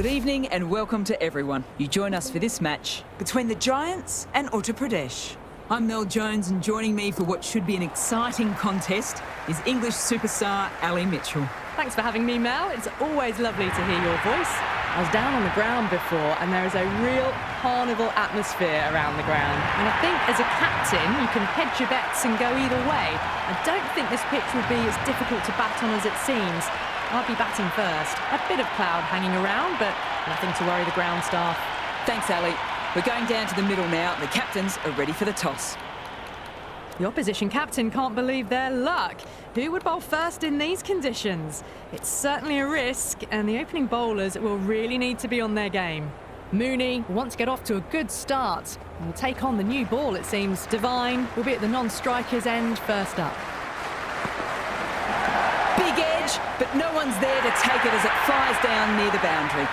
Good evening and welcome to everyone. You join us for this match between the Giants and Uttar Pradesh. I'm Mel Jones, and joining me for what should be an exciting contest is English superstar Ali Mitchell. Thanks for having me, Mel. It's always lovely to hear your voice. I was down on the ground before, and there is a real carnival atmosphere around the ground. And I think as a captain, you can hedge your bets and go either way. I don't think this pitch will be as difficult to bat on as it seems. I'll be batting first. A bit of cloud hanging around, but nothing to worry the ground staff. Thanks, Ali. We're going down to the middle now. The captains are ready for the toss. The opposition captain can't believe their luck. Who would bowl first in these conditions? It's certainly a risk, and the opening bowlers will really need to be on their game. Mooney will want to get off to a good start and will take on the new ball, it seems. Devine will be at the non-striker's end first up. Big edge, but no one's there to take it as it flies down near the boundary.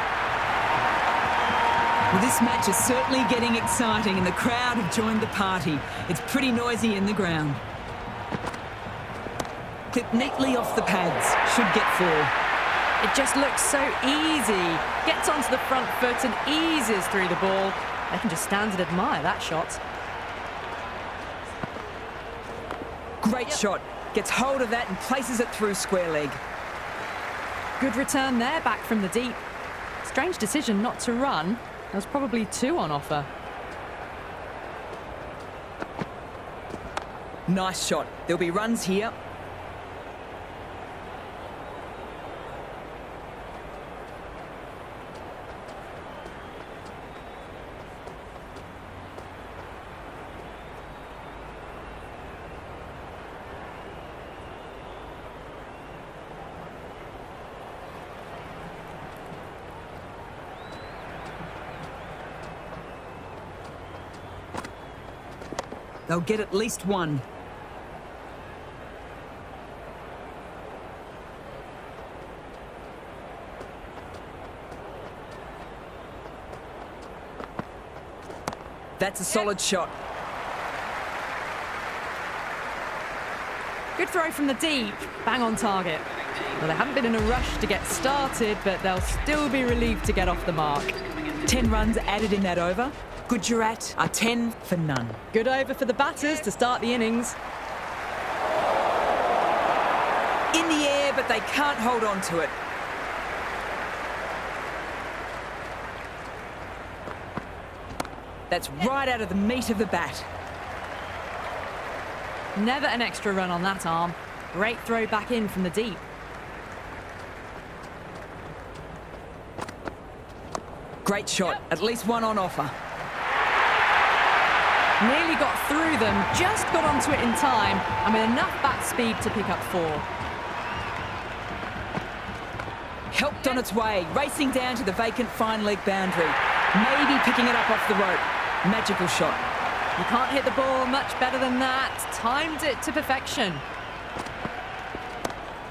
Well, this match is certainly getting exciting and the crowd have joined the party. It's pretty noisy in the ground. Clipped neatly off the pads. Should get 4. It just looks so easy. Gets onto the front foot and eases through the ball. They can just stand and admire that shot. Great shot. Gets hold of that and places it through square leg. Good return there, back from the deep. Strange decision not to run. There was probably 2 on offer. Nice shot. There'll be runs here. They'll get at least 1. That's a solid shot. Good throw from the deep. Bang on target. Well, they haven't been in a rush to get started, but they'll still be relieved to get off the mark. 10 runs added in that over. Gujarat are 10 for none. Good over for the batters to start the innings. In the air, but they can't hold on to it. That's right out of the meat of the bat. Never an extra run on that arm. Great throw back in from the deep. Great shot. At least 1 on offer. Nearly got through them, just got onto it in time, and with enough bat speed to pick up 4. Helped on its way, racing down to the vacant fine leg boundary. Maybe picking it up off the rope. Magical shot. You can't hit the ball much better than that. Timed it to perfection.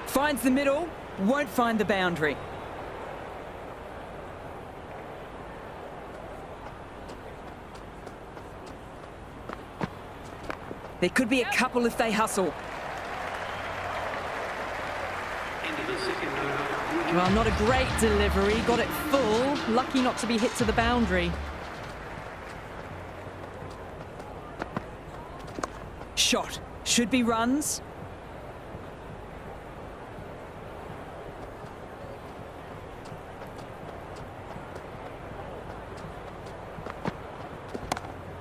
Finds the middle, won't find the boundary. There could be a couple if they hustle. Well, not a great delivery. Got it full. Lucky not to be hit to the boundary. Shot. Should be runs.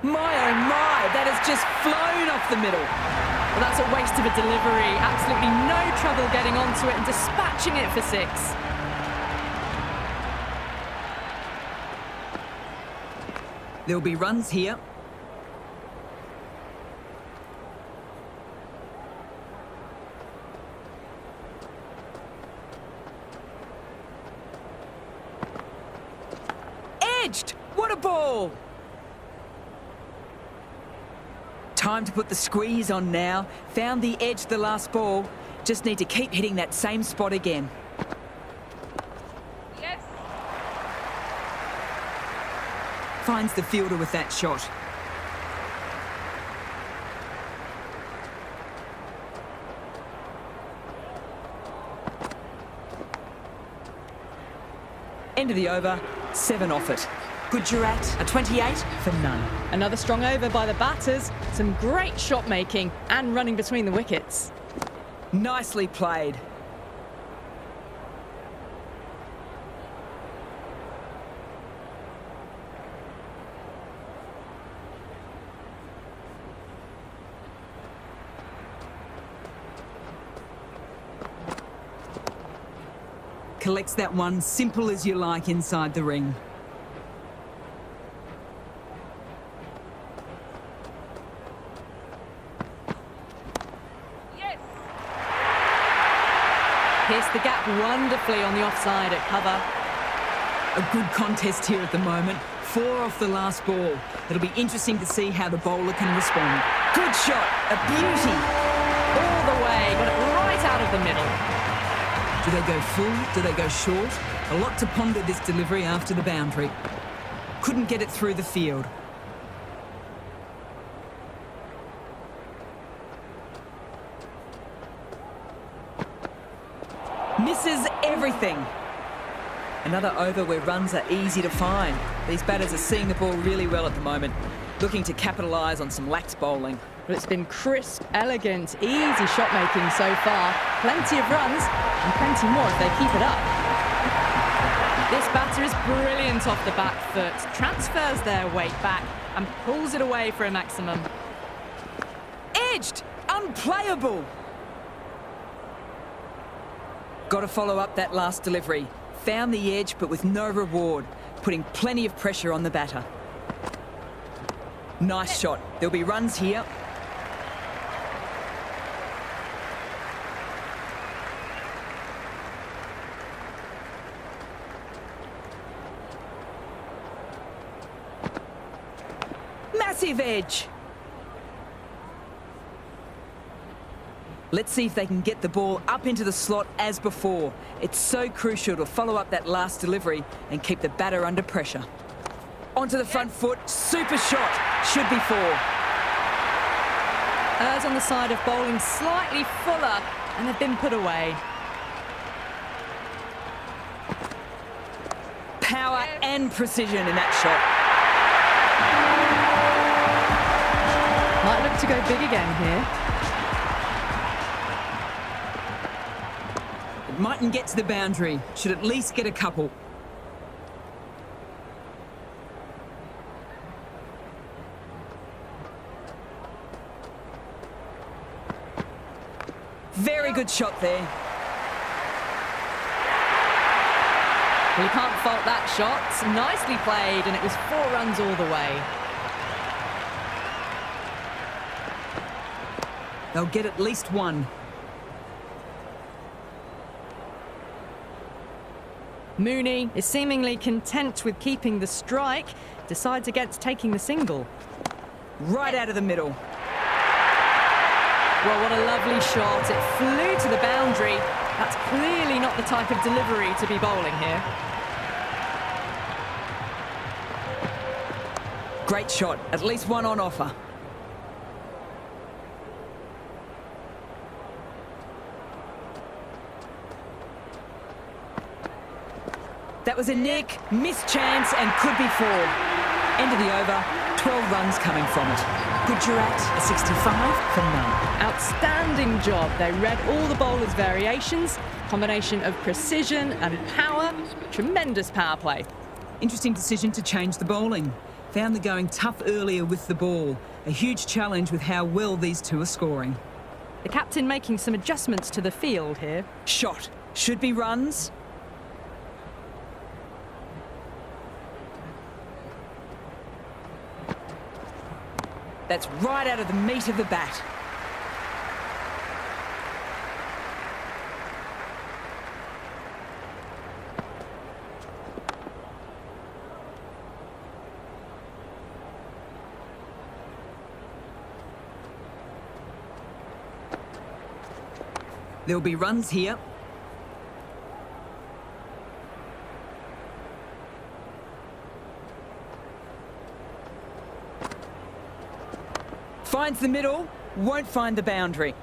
My oh my, that has just flown off the middle. Well, that's a waste of a delivery. Absolutely no trouble getting onto it and dispatching it for 6. There'll be runs here. Edged! What a ball! Time to put the squeeze on now. Found the edge the last ball. Just need to keep hitting that same spot again. Yes. Finds the fielder with that shot. End of the over, 7 off it. Gujarat, a 28 For none. Another strong over by the batters. Some great shot making and running between the wickets. Nicely played. Collects that one, simple as you like, inside the ring. Pierced the gap wonderfully on the offside at cover. A good contest here at the moment. 4 off the last ball. It'll be interesting to see how the bowler can respond. Good shot, a beauty. All the way, got it right out of the middle. Do they go full? Do they go short? A lot to ponder this delivery after the boundary. Couldn't get it through the field. Misses everything. Another over where runs are easy to find. These batters are seeing the ball really well at the moment, looking to capitalise on some lax bowling. But it's been crisp, elegant, easy shot making so far. Plenty of runs and plenty more if they keep it up. This batter is brilliant off the back foot, transfers their weight back and pulls it away for a maximum. Edged! Unplayable! Got to follow up that last delivery. Found the edge but with no reward, putting plenty of pressure on the batter. Nice shot. There'll be runs here. Massive edge. Let's see if they can get the ball up into the slot as before. It's so crucial to follow up that last delivery and keep the batter under pressure. Onto the front foot, super shot. Should be 4. Errs on the side of bowling slightly fuller and they've been put away. Power and precision in that shot. Might look to go big again here. It mightn't get to the boundary. Should at least get a couple. Very good shot there. Well, you can't fault that shot. Nicely played, and it was 4 runs all the way. They'll get at least 1. Mooney is seemingly content with keeping the strike, decides against taking the single. Right out of the middle. Well, what a lovely shot. It flew to the boundary. That's clearly not the type of delivery to be bowling here. Great shot. At least 1 on offer. That was a nick, missed chance and could be 4. End of the over, 12 runs coming from it. Gujarat, a 65 For none. Outstanding job. They read all the bowler's variations, combination of precision and power. Tremendous power play. Interesting decision to change the bowling. Found the going tough earlier with the ball. A huge challenge with how well these two are scoring. The captain making some adjustments to the field here. Shot. Should be runs. That's right out of the meat of the bat. There'll be runs here. Finds the middle, won't find the boundary.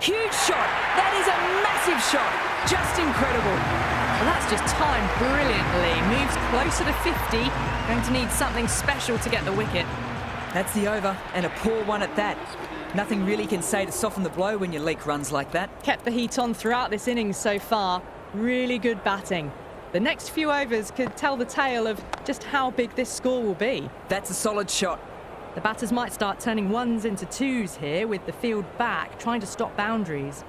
Huge shot. That is a massive shot. Just incredible. Well, that's just timed brilliantly. Moves closer to 50. Going to need something special to get the wicket. That's the over, and a poor one at that. Nothing really can say to soften the blow when you leak runs like that. Kept the heat on throughout this innings so far. Really good batting. The next few overs could tell the tale of just how big this score will be. That's a solid shot. The batters might start turning ones into twos here with the field back, trying to stop boundaries.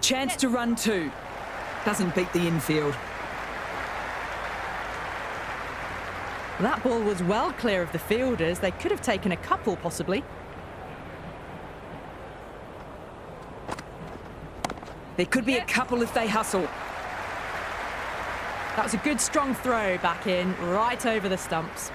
Chance to run two. Doesn't beat the infield. That ball was well clear of the fielders. They could have taken a couple, possibly. There could be a couple if they hustle. That was a good, strong throw back in, right over the stumps.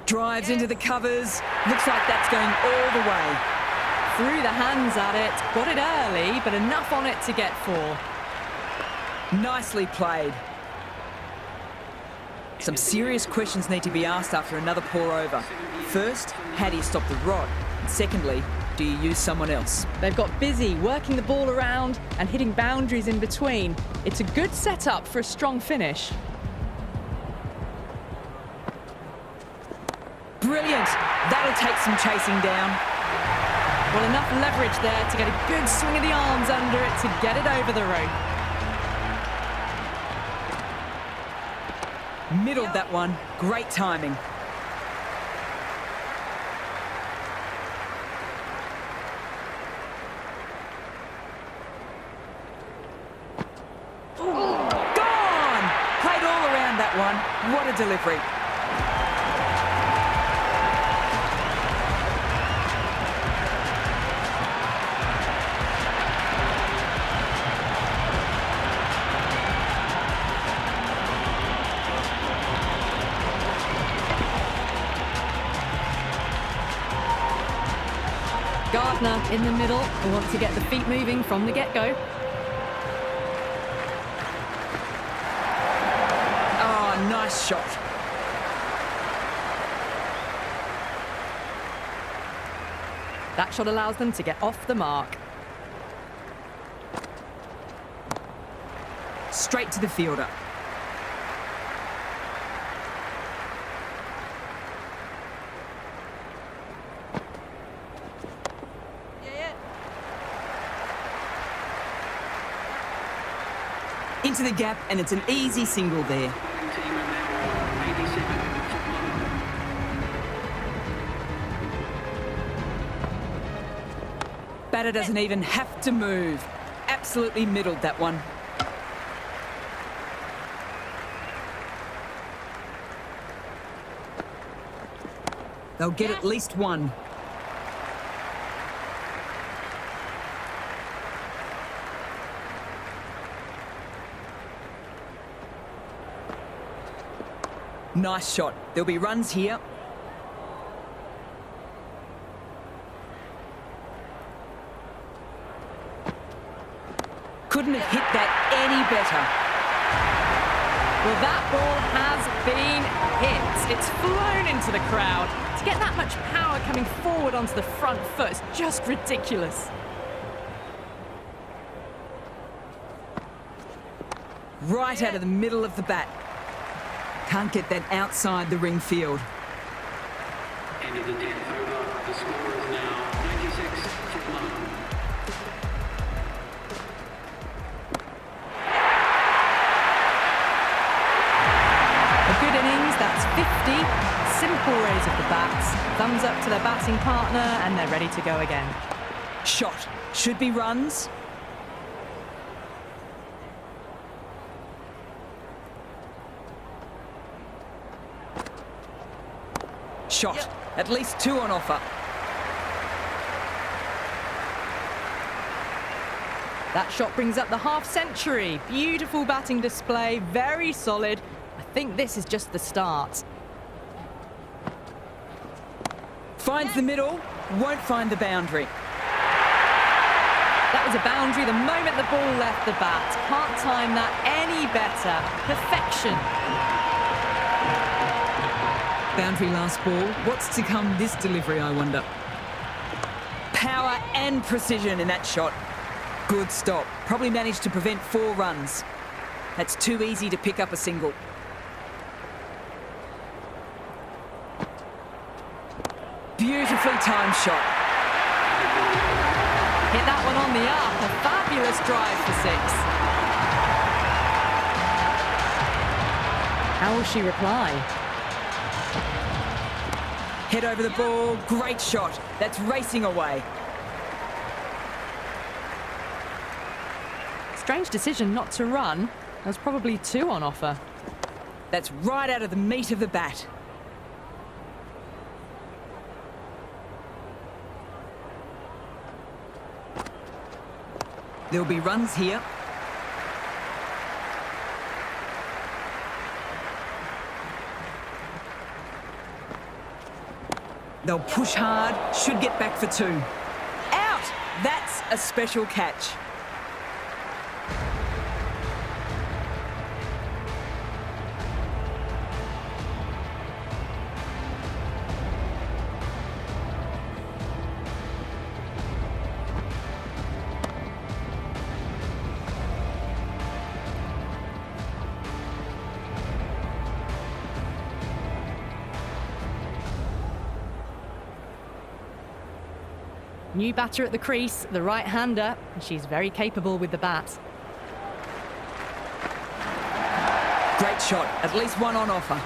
Drives into the covers. Looks like that's going all the way. Threw the hands at it, got it early, but enough on it to get four. Nicely played. Some serious questions need to be asked after another poor over. First, how do you stop the rot? And secondly, do you use someone else? They've got busy working the ball around and hitting boundaries in between. It's a good setup for a strong finish. Brilliant. That'll take some chasing down. Well, enough leverage there to get a good swing of the arms under it to get it over the rope. Middled that one. Great timing. Gone! Played all around that one. What a delivery. Gardner in the middle. We want to get the feet moving from the get-go. Oh, nice shot. That shot allows them to get off the mark. Straight to the fielder. Into the gap, and it's an easy single there. Batter doesn't even have to move. Absolutely middled that one. They'll get at least one. Nice shot. There'll be runs here. Couldn't have hit that any better. Well, that ball has been hit. It's flown into the crowd. To get that much power coming forward onto the front foot is just ridiculous. Right out of the middle of the bat. Can't get that outside the ring field. End of the 10th over. The score is now 96 for 1. A good innings, that's 50. Simple raise of the bats. Thumbs up to their batting partner, and they're ready to go again. Shot. Should be runs. Shot. At least two on offer. That shot brings up the half-century. Beautiful batting display, very solid. I think this is just the start. Finds the middle, won't find the boundary. That was a boundary the moment the ball left the bat. Can't time that any better. Perfection. Boundary last ball. What's to come this delivery, I wonder? Power and precision in that shot. Good stop. Probably managed to prevent 4 runs. That's too easy to pick up a single. Beautifully timed shot. Hit that one on the up. A fabulous drive for 6. How will she reply? Head over the ball. Great shot. That's racing away. Strange decision not to run. There's probably 2 on offer. That's right out of the meat of the bat. There'll be runs here. They'll push hard, should get back for 2. Out! That's a special catch. New batter at the crease, the right-hander, and she's very capable with the bat. Great shot, at least 1 on offer.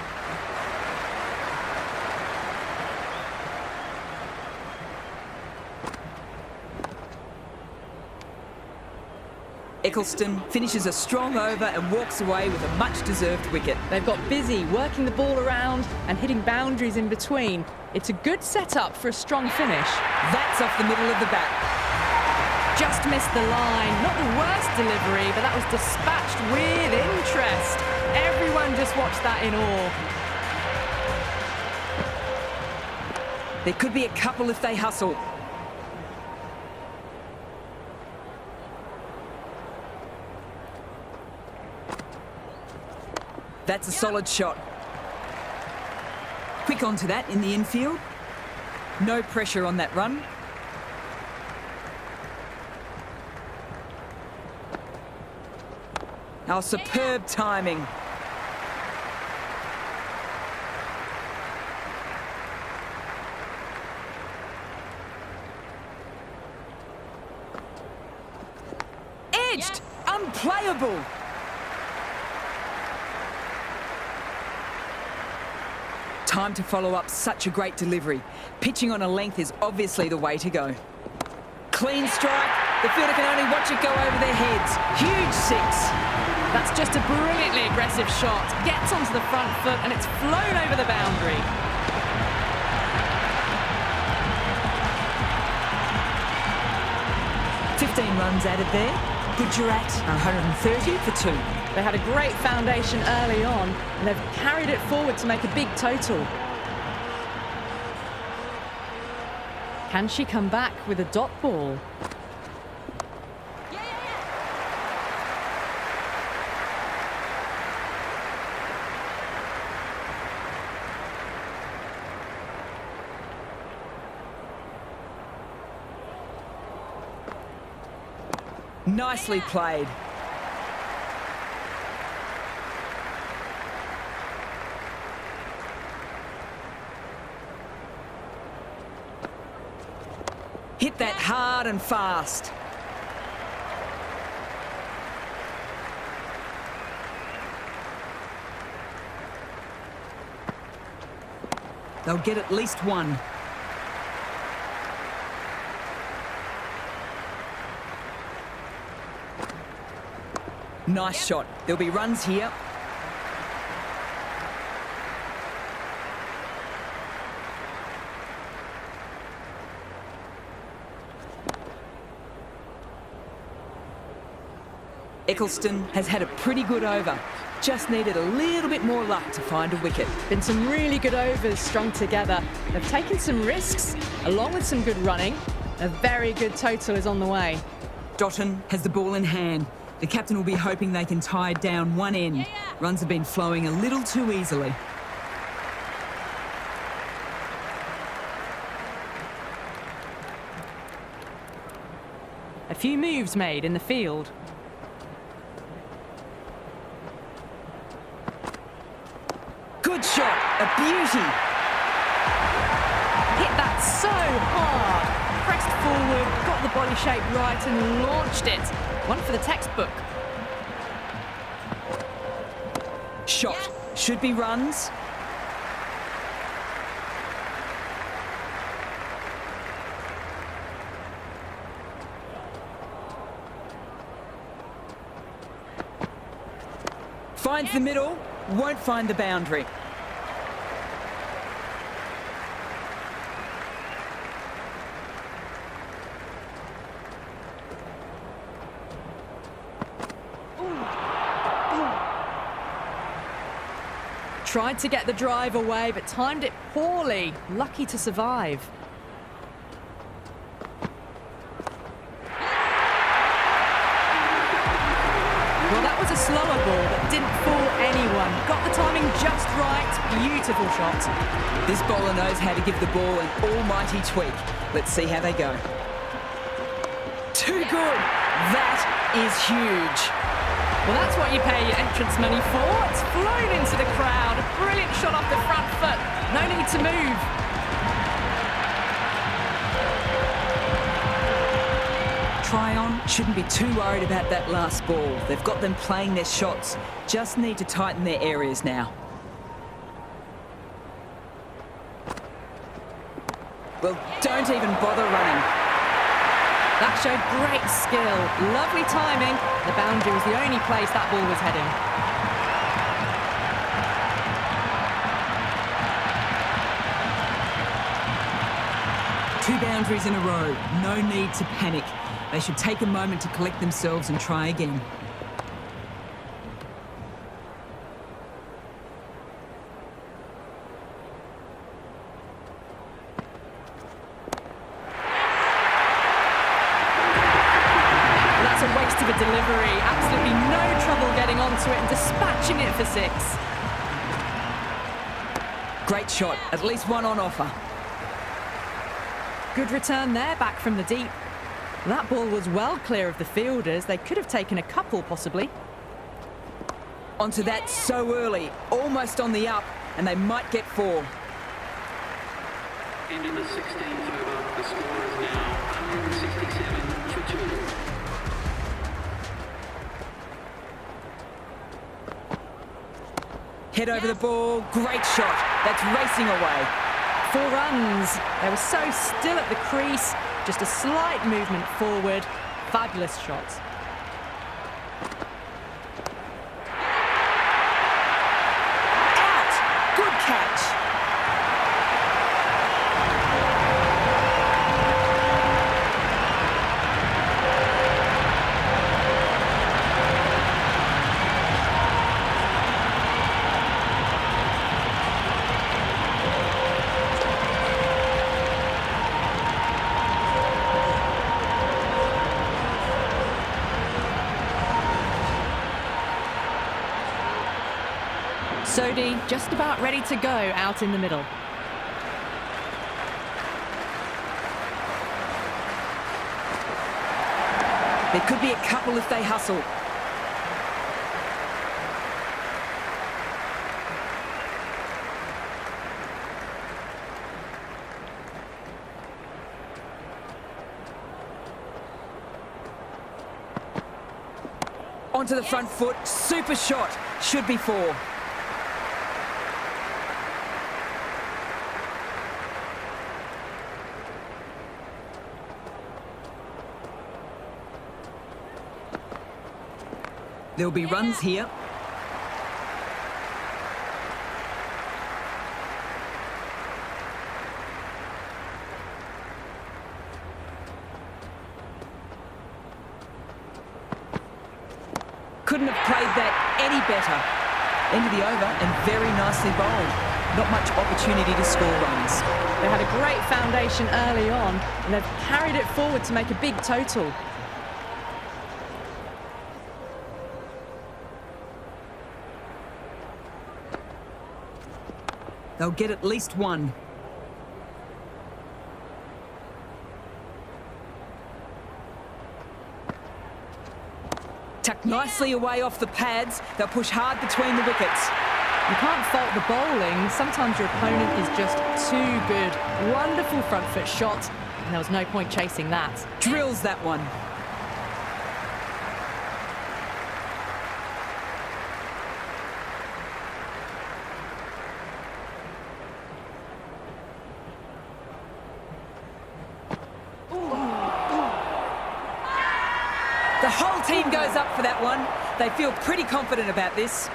Eccleston finishes a strong over and walks away with a much-deserved wicket. They've got busy working the ball around and hitting boundaries in between. It's a good setup for a strong finish. That's off the middle of the bat. Just missed the line. Not the worst delivery, but that was dispatched with interest. Everyone just watched that in awe. There could be a couple if they hustle. That's a solid shot. Quick onto that in the infield. No pressure on that run. Our superb timing. Edged! Unplayable! Time to follow up such a great delivery. Pitching on a length is obviously the way to go. Clean strike. The fielder can only watch it go over their heads. Huge 6. That's just a brilliantly aggressive shot. Gets onto the front foot and it's flown over the boundary. Runs added there. Gujarat 130 for 2. They had a great foundation early on and they've carried it forward to make a big total. Can she come back with a dot ball? Nicely played. Hit that hard and fast. They'll get at least 1. Nice shot. There'll be runs here. Eccleston has had a pretty good over. Just needed a little bit more luck to find a wicket. Been some really good overs strung together. They've taken some risks, along with some good running. A very good total is on the way. Dotton has the ball in hand. The captain will be hoping they can tie down one end. Runs have been flowing a little too easily. A few moves made in the field. Good shot, a beauty. Hit that so hard. Pressed forward, got the body shape right and launched it. One for the textbook. Shot, should be runs. Finds the middle, won't find the boundary. Tried to get the drive away, but timed it poorly. Lucky to survive. Well, that was a slower ball that didn't fool anyone. Got the timing just right. Beautiful shot. This bowler knows how to give the ball an almighty tweak. Let's see how they go. Too good. That is huge. Well, that's what you pay your entrance money for. It's flown into the crowd. A brilliant shot off the front foot. No need to move. Tryon shouldn't be too worried about that last ball. They've got them playing their shots. Just need to tighten their areas now. Well, don't even bother running. That showed great skill. Lovely timing. The boundary was the only place that ball was heading. Two boundaries in a row. No need to panic. They should take a moment to collect themselves and try again. That's a waste of a delivery. Absolutely no trouble getting onto it and dispatching it for 6. Great shot. At least one on offer. Good return there, back from the deep. That ball was well clear of the fielders. They could have taken a couple, possibly. Onto that so early. Almost on the up, and they might get 4. End of the 16th over. The score is now 167 for 2. Head over the ball. Great shot. That's racing away. 4 runs. They were so still at the crease. Just a slight movement forward. Fabulous shot. Out. Good catch. Sodhi just about ready to go out in the middle. There could be a couple if they hustle. Onto the front foot. Super shot. Should be 4. There'll be runs here. couldn't have played that any better. Into the over and very nicely bowled. Not much opportunity to score runs. They had a great foundation early on, and they've carried it forward to make a big total. They'll get at least one. Tucked nicely away off the pads. They'll push hard between the wickets. You can't fault the bowling. Sometimes your opponent is just too good. Wonderful front foot shot, and there was no point chasing that. Drills that one. The whole team goes up for that one. They feel pretty confident about this.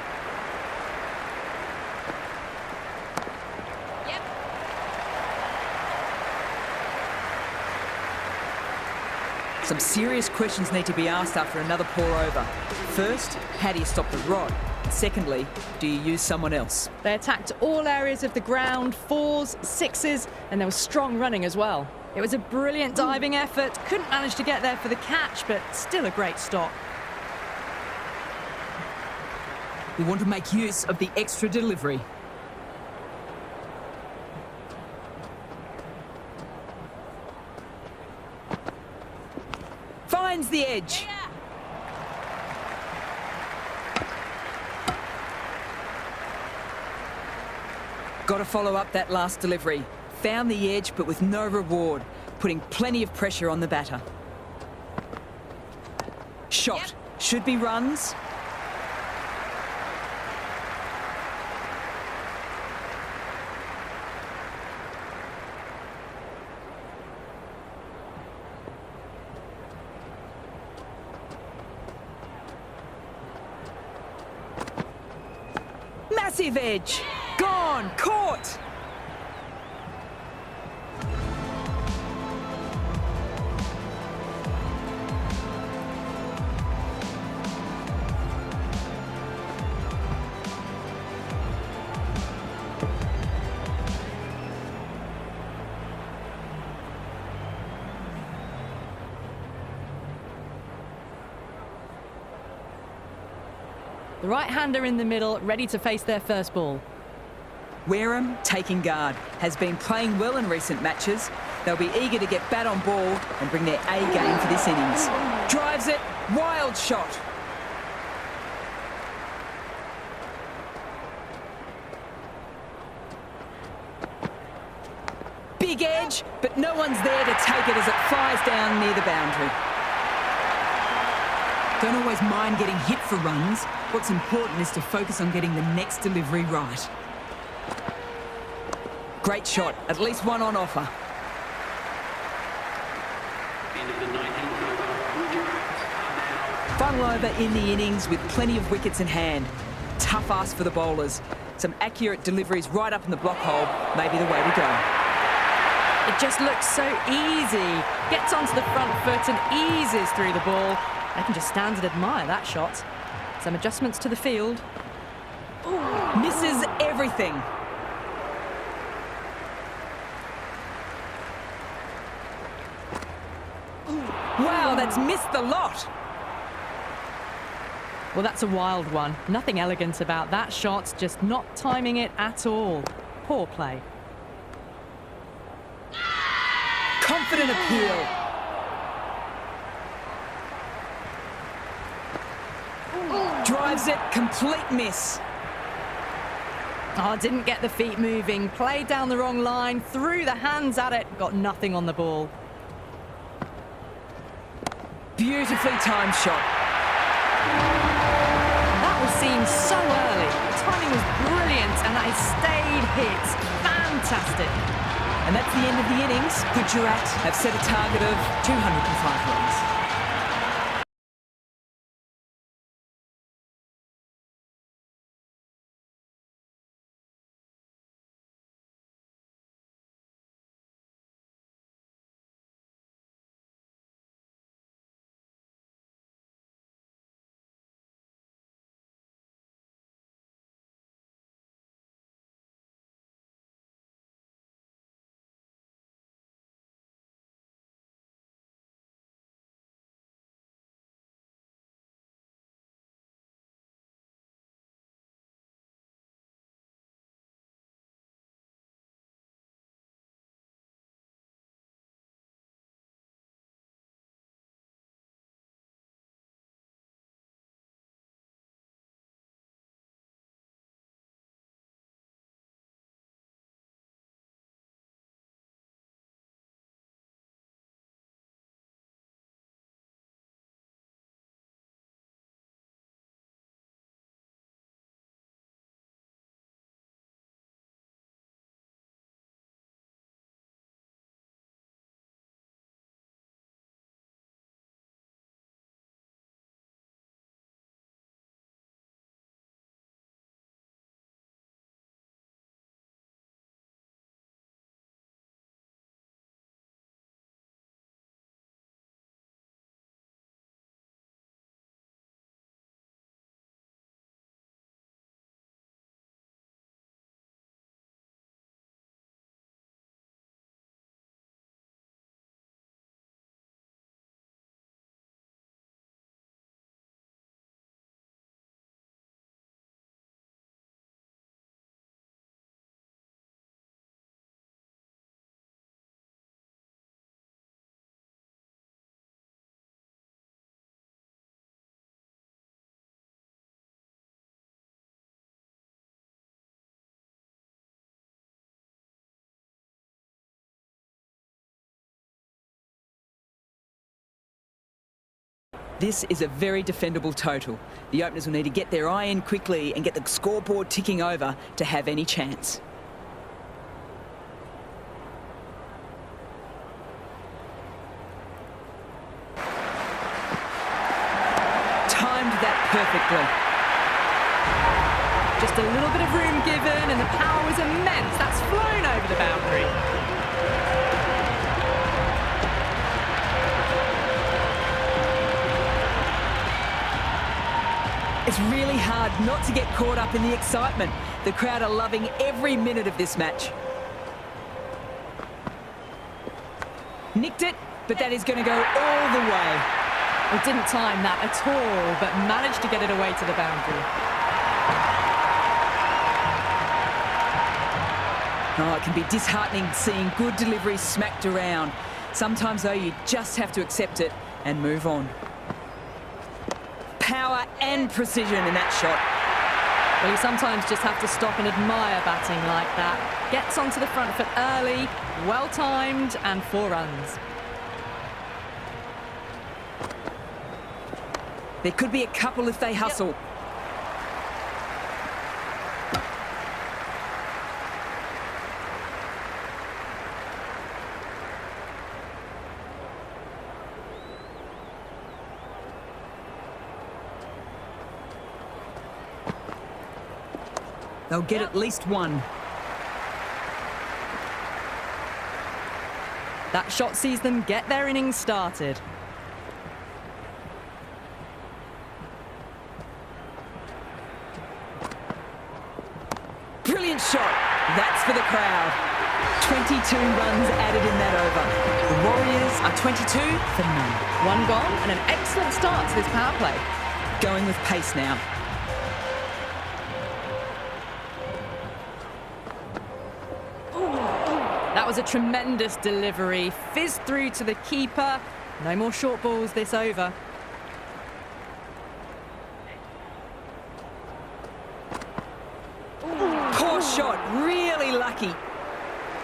Some serious questions need to be asked after another poor over. First, how do you stop the rod? Secondly, do you use someone else? They attacked all areas of the ground, fours, sixes, and there was strong running as well. It was a brilliant diving effort. Couldn't manage to get there for the catch, but still a great stop. We want to make use of the extra delivery. Finds the edge. Got to follow up that last delivery. Found the edge, but with no reward, putting plenty of pressure on the batter. Shot. Should be runs. Massive edge. Gone. Caught. The right-hander in the middle, ready to face their first ball. Wareham, taking guard, has been playing well in recent matches. They'll be eager to get bat on ball and bring their A game for this innings. Drives it, wild shot. Big edge, but no one's there to take it as it flies down near the boundary. Don't always mind getting hit for runs. What's important is to focus on getting the next delivery right. Great shot, at least one on offer. End of the 19th over. Gujarat Final over in the innings with plenty of wickets in hand. Tough ask for the bowlers. Some accurate deliveries right up in the block hole may be the way to go. It just looks so easy. Gets onto the front foot and eases through the ball. I can just stand and admire that shot. Some adjustments to the field. Misses everything. Wow, that's missed the lot. Well, that's a wild one. Nothing elegant about that shot, just not timing it at all. Poor play. Confident appeal. Drives it, complete miss. Oh, didn't get the feet moving. Played down the wrong line, threw the hands at it, got nothing on the ball. Beautifully timed shot. That was seen so early. The timing was brilliant and that stayed hit. Fantastic. And that's the end of the innings. Gujarat have set a target of 205 runs. This is a very defendable total. The openers will need to get their eye in quickly and get the scoreboard ticking over to have any chance. Timed that perfectly. Just a little bit of room given and the power was immense. That's flown over the boundary. It's really hard not to get caught up in the excitement. The crowd are loving every minute of this match. Nicked it, but that is going to go all the way. Well, didn't time that at all, but managed to get it away to the boundary. Oh, it can be disheartening seeing good deliveries smacked around. Sometimes, though, you just have to accept it and move on. Power and precision in that shot. Well, you sometimes just have to stop and admire batting like that. Gets onto the front foot early, well-timed, and 4 runs. There could be a couple if they hustle. They'll get at least one. That shot sees them get their innings started. Brilliant shot. That's for the crowd. 22 runs added in that over. The Warriors are 22 for none. 1 gone and an excellent start to this power play. Going with pace now. That was a tremendous delivery. Fizzed through to the keeper. No more short balls this over. Poor shot. Really lucky.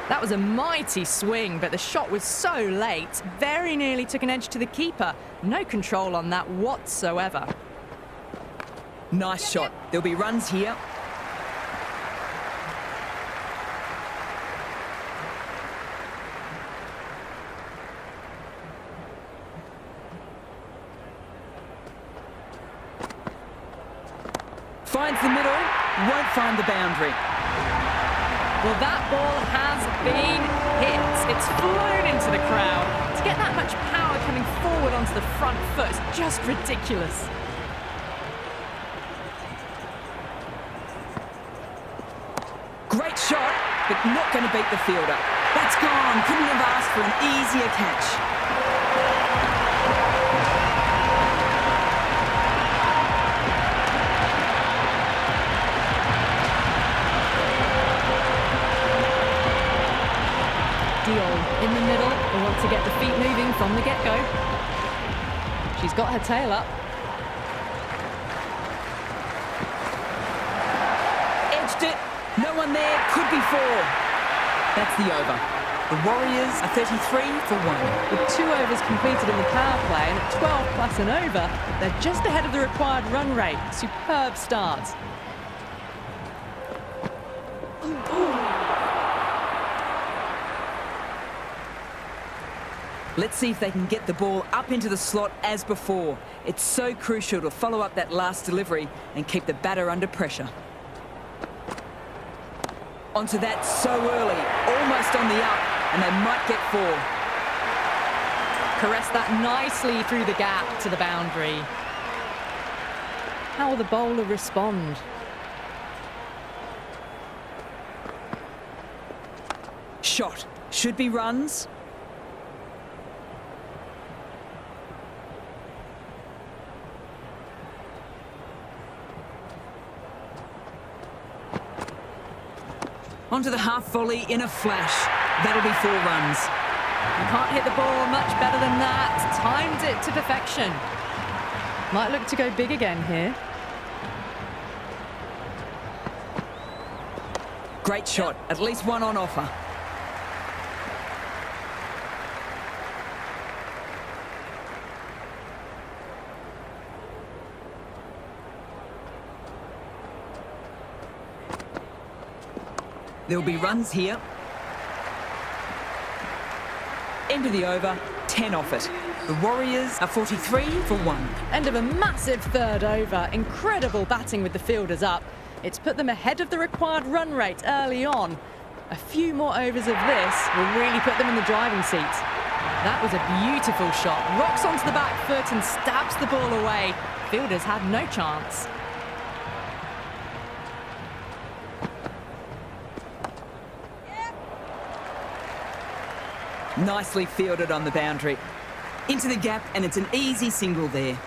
That was a mighty swing, but the shot was so late. Very nearly took an edge to the keeper. No control on that whatsoever. Nice shot. There'll be runs here. Finds the middle, won't find the boundary. Well, that ball has been hit. It's flown into the crowd. To get that much power coming forward onto the front foot is just ridiculous. Great shot, but not going to beat the fielder. That's gone. Couldn't have asked for an easier catch. In the middle, we want to get the feet moving from the get-go. She's got her tail up. Edged it. No one there. Could be 4. That's the over. The Warriors are 33 for 1. With 2 overs completed in the power play and at 12 plus and over, they're just ahead of the required run rate. Superb start. Let's see if they can get the ball up into the slot as before. It's so crucial to follow up that last delivery and keep the batter under pressure. Onto that so early, almost on the up, and they might get 4. Caress that nicely through the gap to the boundary. How will the bowler respond? Shot. Should be runs. Onto the half volley in a flash. That'll be 4 runs. You can't hit the ball much better than that. Timed it to perfection. Might look to go big again here. Great shot. At least 1 on offer. There'll be runs here. End of the over, 10 off it. The Warriors are 43 for 1. End of a massive third over. Incredible batting with the fielders up. It's put them ahead of the required run rate early on. A few more overs of this will really put them in the driving seat. That was a beautiful shot. Rocks onto the back foot and stabs the ball away. Fielders had no chance. Nicely fielded on the boundary. Into the gap, and it's an easy single there.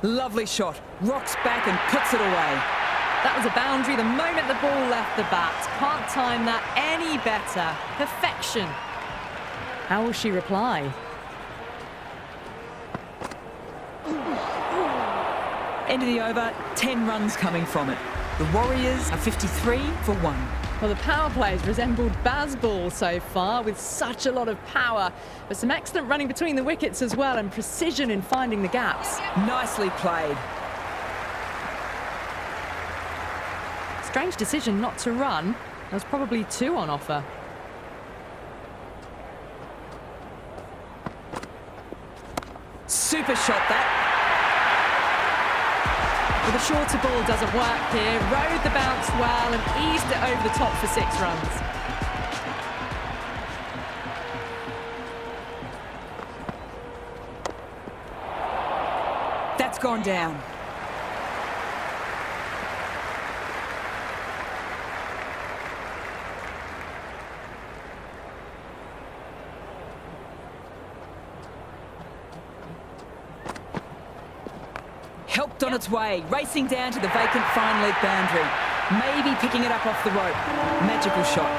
Lovely shot. Rocks back and puts it away. That was a boundary the moment the ball left the bat. Can't time that any better. Perfection. How will she reply? End of the over, 10 runs coming from it. The Warriors are 53 for 1. Well, the power plays resembled baseball so far with such a lot of power, but some excellent running between the wickets as well and precision in finding the gaps. Nicely played. Strange decision not to run. There was probably 2 on offer. Super shot that. Well, the shorter ball doesn't work here. Rode the bounce well and eased it over the top for 6 runs. That's gone down. Helped on its way, racing down to the vacant fine leg boundary. Maybe picking it up off the rope. Magical shot.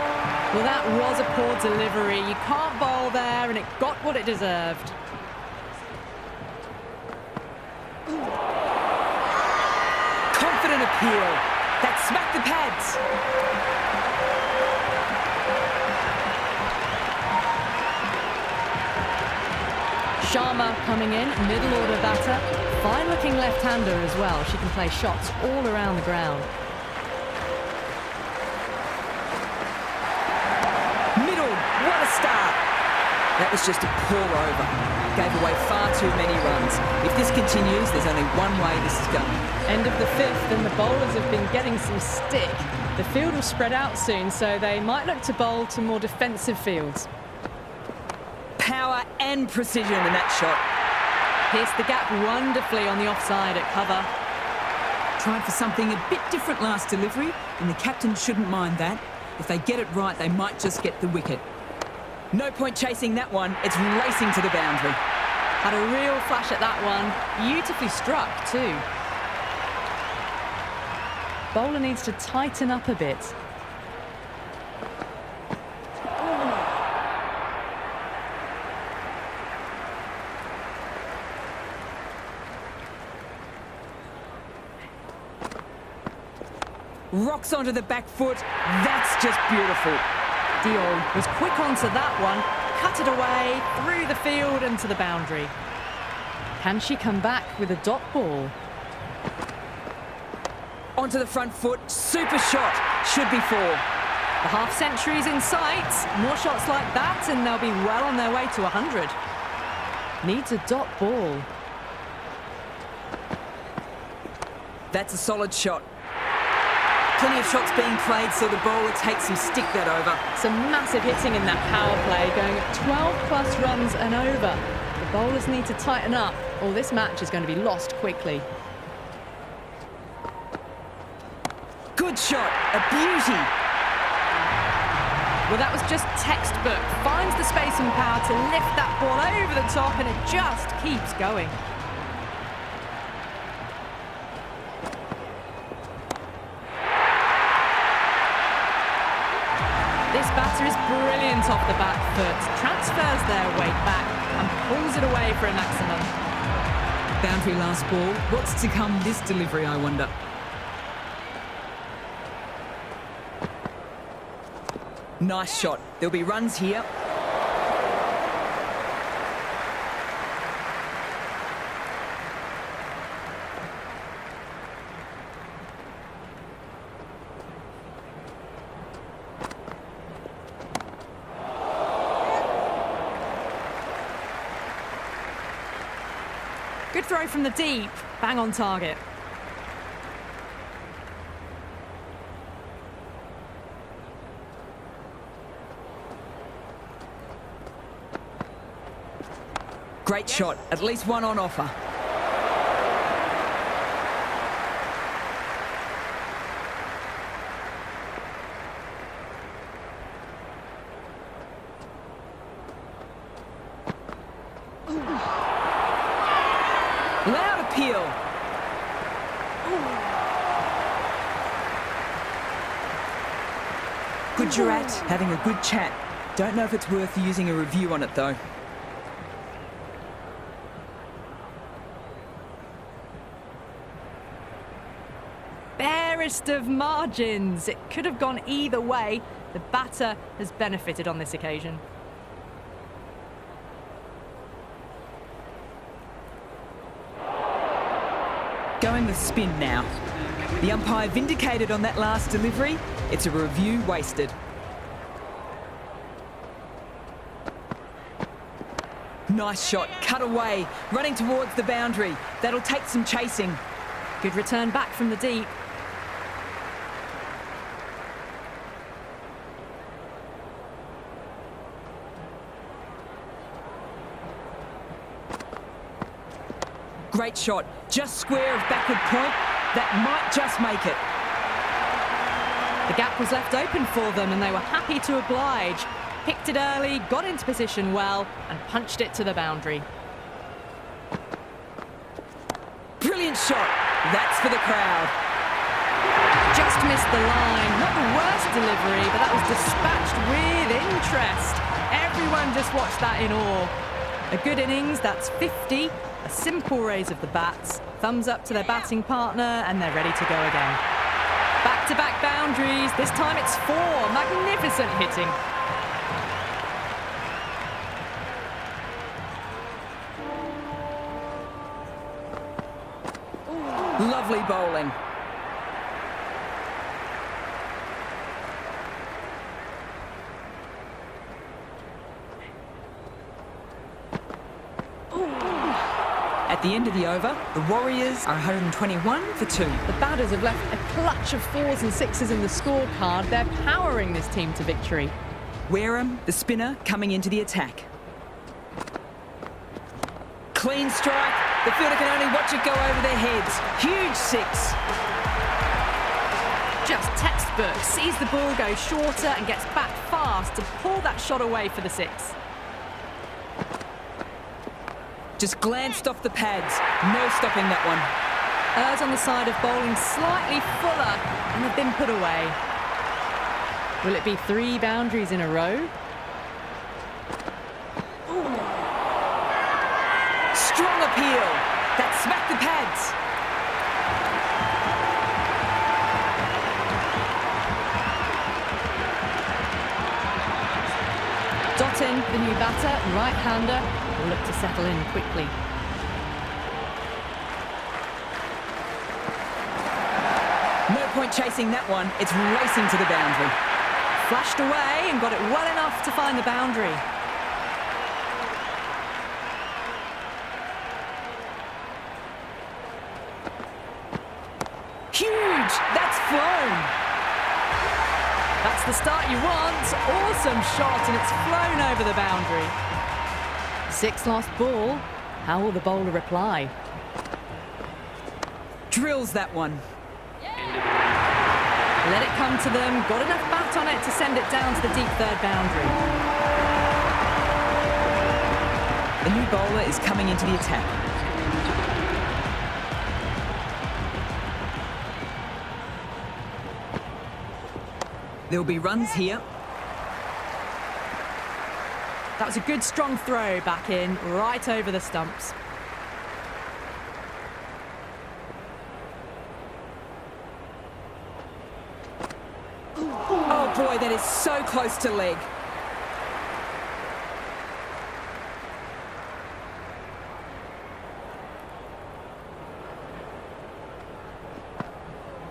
Well, that was a poor delivery. You can't bowl there, and it got what it deserved. Confident appeal. That smacked the pads. Sharma coming in, middle order batter. Fine looking left-hander as well. She can play shots all around the ground. Middle, what a start. That was just a poor over. Gave away far too many runs. If this continues, there's only one way this is going. End of the 5th, and the bowlers have been getting some stick. The field will spread out soon, so they might look to bowl to more defensive fields. Power and precision in that shot. Pierced the gap wonderfully on the offside at cover. Tried for something a bit different last delivery, and the captain shouldn't mind that. If they get it right, they might just get the wicket. No point chasing that one. It's racing to the boundary. Had a real flash at that one. Beautifully struck too. Bowler needs to tighten up a bit. Rocks onto the back foot. That's just beautiful. Diol was quick onto that one, cut it away, through the field and to the boundary. Can she come back with a dot ball? Onto the front foot. Super shot. Should be 4. The half-century's in sight. More shots like that and they'll be well on their way to 100. Needs a dot ball. That's a solid shot. Plenty of shots being played, so the bowler takes some stick that over. Some massive hitting in that power play, going at 12+ runs and over. The bowlers need to tighten up, or this match is going to be lost quickly. Good shot, a beauty. Well, that was just textbook. Finds the space and power to lift that ball over the top, and it just keeps going. This batter is brilliant off the back foot, transfers their weight back and pulls it away for a maximum. Boundary last ball. What's to come this delivery, I wonder? Nice shot. There'll be runs here. Good throw from the deep, bang on target. Great shot. At least one on offer. Loud appeal. Gujarat having a good chat. Don't know if it's worth using a review on it though. Barest of margins. It could have gone either way. The batter has benefited on this occasion. Going with spin now. The umpire vindicated on that last delivery. It's a review wasted. Nice shot, cut away, running towards the boundary. That'll take some chasing. Good return back from the deep. Great shot, just square of backward point. That might just make it. The gap was left open for them and they were happy to oblige. Picked it early, got into position well and punched it to the boundary. Brilliant shot. That's for the crowd. Just missed the line. Not the worst delivery, but that was dispatched with interest. Everyone just watched that in awe. A good innings, that's 50. A simple raise of the bats. Thumbs up to their batting partner and they're ready to go again. Back-to-back boundaries. This time it's 4. Magnificent hitting. Lovely bowling. At the end of the over, the Warriors are 121 for 2. The batters have left a clutch of 4s and 6s in the scorecard. They're powering this team to victory. Wareham, the spinner, coming into the attack. Clean strike. The fielder can only watch it go over their heads. Huge 6. Just textbook. Sees the ball go shorter and gets back fast to pull that shot away for the 6. Just glanced off the pads. No stopping that one. Errs on the side of bowling slightly fuller and have been put away. Will it be 3 boundaries in a row? Strong appeal. That smacked the pads. Dottin, the new batter, right-hander, will look to settle in quickly. No point chasing that one. It's racing to the boundary. Flashed away and got it well enough to find the boundary. Huge! That's flown! That's the start you want. Awesome shot and it's flown over the boundary. 6 lost ball. How will the bowler reply? Drills that one. Let it come to them. Got enough bat on it to send it down to the deep third boundary. The new bowler is coming into the attack. There'll be runs here. That was a good strong throw back in, right over the stumps. Oh boy, that is so close to leg.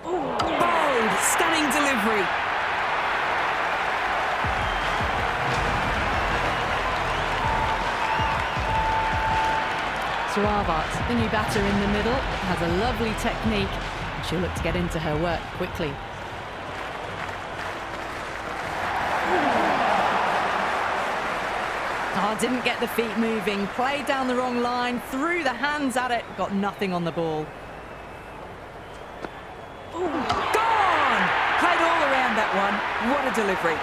Bold, stunning delivery. Suavat, the new batter in the middle, has a lovely technique, and she'll look to get into her work quickly. Oh, didn't get the feet moving, played down the wrong line, threw the hands at it, got nothing on the ball. Gone! Played all around that one. What a delivery.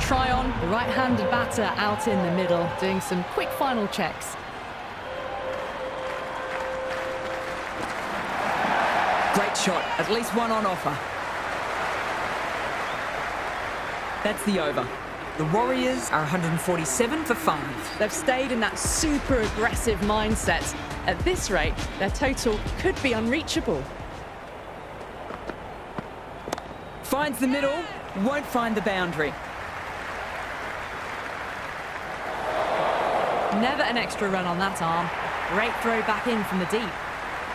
Try on, the right-handed batter out in the middle, doing some quick final checks. Great shot, at least one on offer. That's the over. The Warriors are 147 for 5. They've stayed in that super aggressive mindset. At this rate, their total could be unreachable. Finds the middle, won't find the boundary. Never an extra run on that arm. Great throw back in from the deep.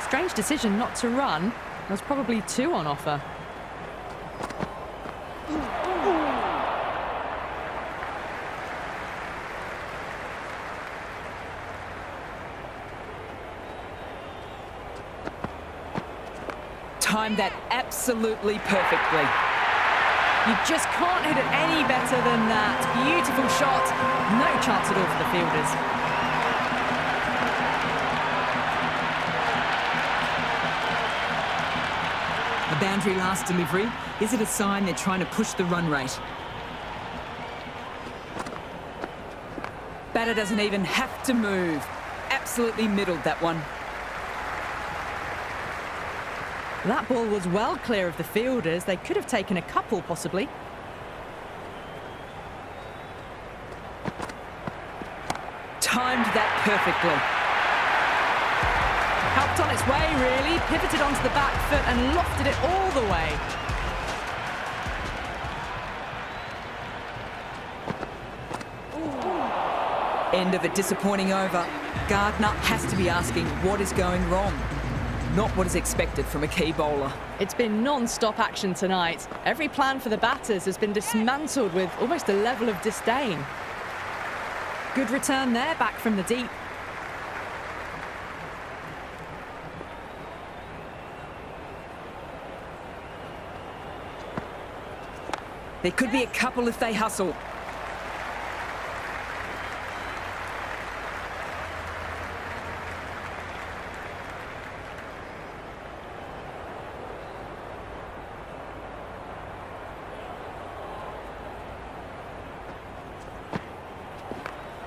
Strange decision not to run. There's probably 2 on offer. Timed that absolutely perfectly. You just can't hit it any better than that. Beautiful shot. No chance at all for the fielders. A boundary last delivery. Is it a sign they're trying to push the run rate? Batter doesn't even have to move. Absolutely middled that one. That ball was well clear of the fielders. They could have taken a couple, possibly. Timed that perfectly. Helped on its way, really. Pivoted onto the back foot and lofted it all the way. End of a disappointing over. Gardner has to be asking what is going wrong. Not what is expected from a key bowler. It's been non-stop action tonight. Every plan for the batters has been dismantled with almost a level of disdain. Good return there, back from the deep. There could be a couple if they hustle.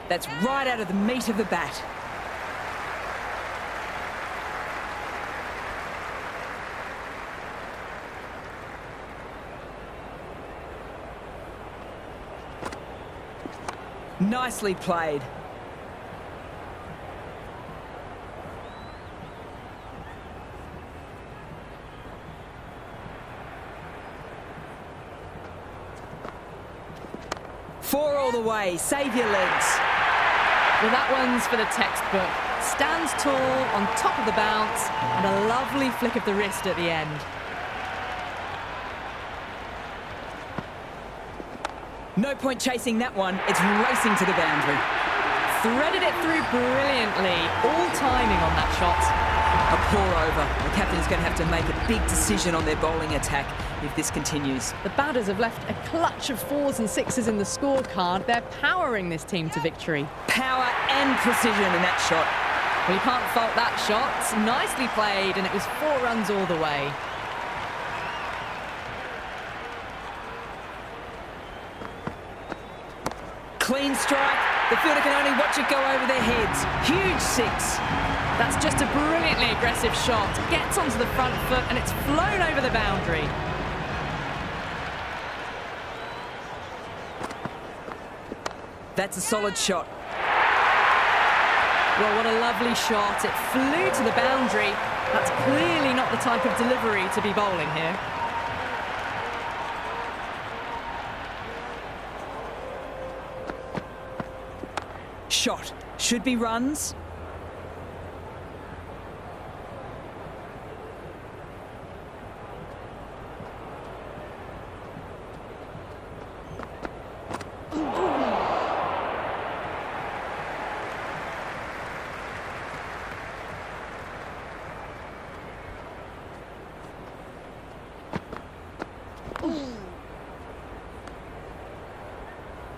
That's right out of the meat of the bat. Nicely played. Four all the way. Save your legs. Well, that one's for the textbook. Stands tall, on top of the bounce, and a lovely flick of the wrist at the end. No point chasing that one. It's racing to the boundary. Threaded it through brilliantly. All timing on that shot. A poor over. The captain's going to have to make a big decision on their bowling attack if this continues. The batters have left a clutch of 4s and 6s in the scorecard. They're powering this team to victory. Power and precision in that shot. Well, you can't fault that shot. Nicely played, and it was 4 runs all the way. clean strike. The fielder can only watch it go over their heads. Huge six. That's just a brilliantly aggressive shot. Gets onto the front foot and it's flown over the boundary. That's a solid shot. Well, what a lovely shot. It flew to the boundary. That's clearly not the type of delivery to be bowling here. Shot. Should be runs.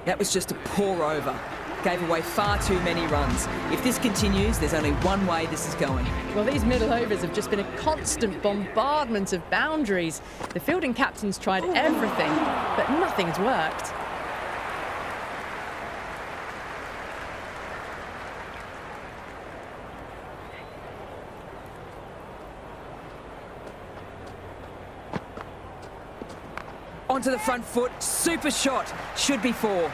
That was just a pour over. Gave away far too many runs. If this continues, there's only one way this is going. Well, these middle overs have just been a constant bombardment of boundaries. The fielding captain's tried everything, but nothing's worked. Onto the front foot, super shot. Should be four.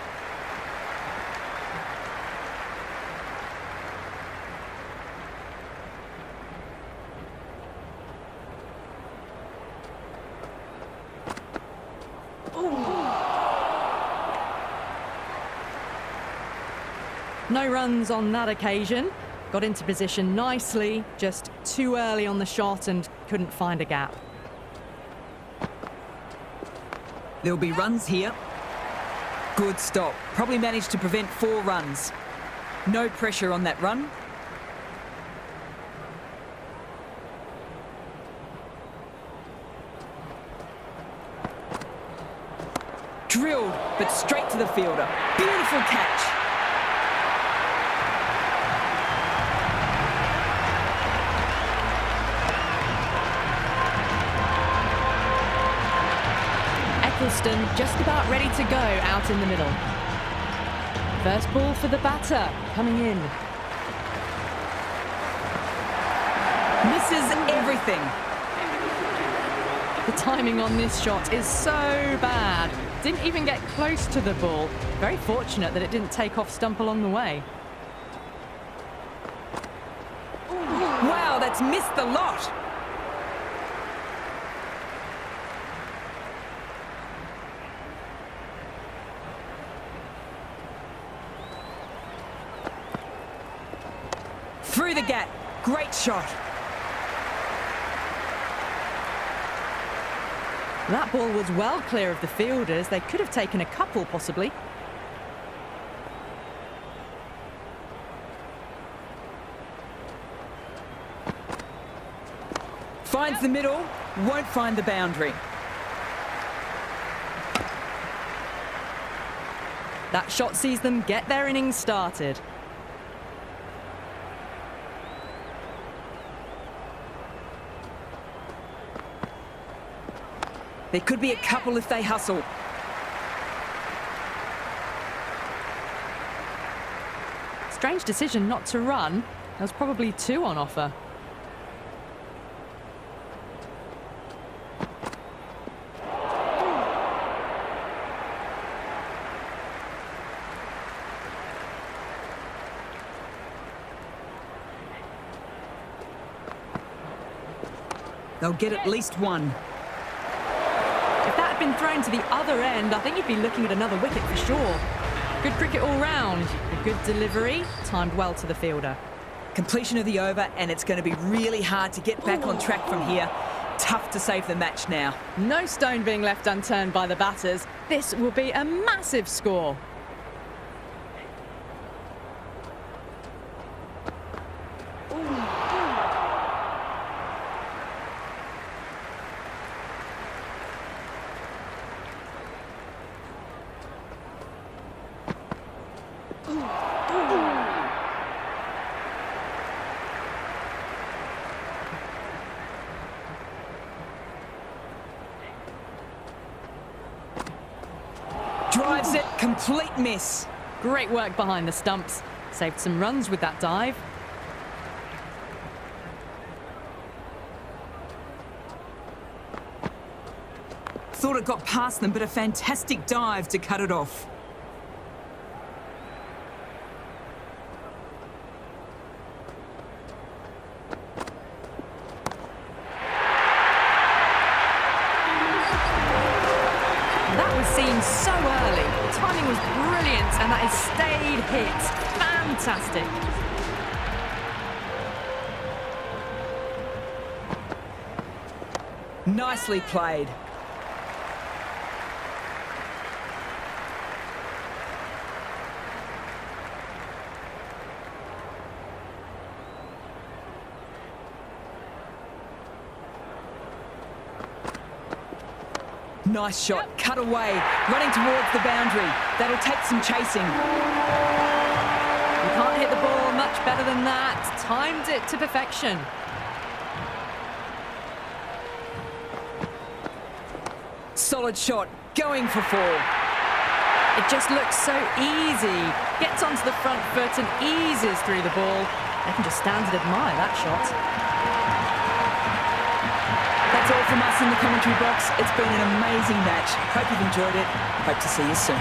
No runs on that occasion. Got into position nicely, just too early on the shot and couldn't find a gap. There'll be runs here. Good stop. Probably managed to prevent 4 runs. No pressure on that run. Drilled, but straight to the fielder. Beautiful catch. Just about ready to go out in the middle. First ball for the batter, coming in. Misses everything. The timing on this shot is so bad. Didn't even get close to the ball. Very fortunate that it didn't take off stump along the way. Wow, that's missed the lot. Through the gap. Great shot. That ball was well clear of the fielders. They could have taken a couple, possibly. Finds the middle, won't find the boundary. That shot sees them get their innings started. There could be a couple if they hustle. Strange decision not to run. There was probably 2 on offer. They'll get at least 1. If that had been thrown to the other end, I think you'd be looking at another wicket for sure. Good cricket all round. A good delivery, timed well to the fielder. Completion of the over, and it's going to be really hard to get back on track from here. Tough to save the match now. No stone being left unturned by the batters. This will be a massive score. Drives it, complete miss. Great work behind the stumps. Saved some runs with that dive. Thought it got past them, but a fantastic dive to cut it off. That was seen so early. The timing was brilliant, and that is stayed hit. Fantastic. Nicely played. Nice shot, cut away, running towards the boundary. That'll take some chasing. You can't hit the ball much better than that. Timed it to perfection. Solid shot, going for 4. It just looks so easy. Gets onto the front foot and eases through the ball. I can just stand and admire that shot. That's all from us in the commentary box. It's been an amazing match. Hope you've enjoyed it. Hope to see you soon.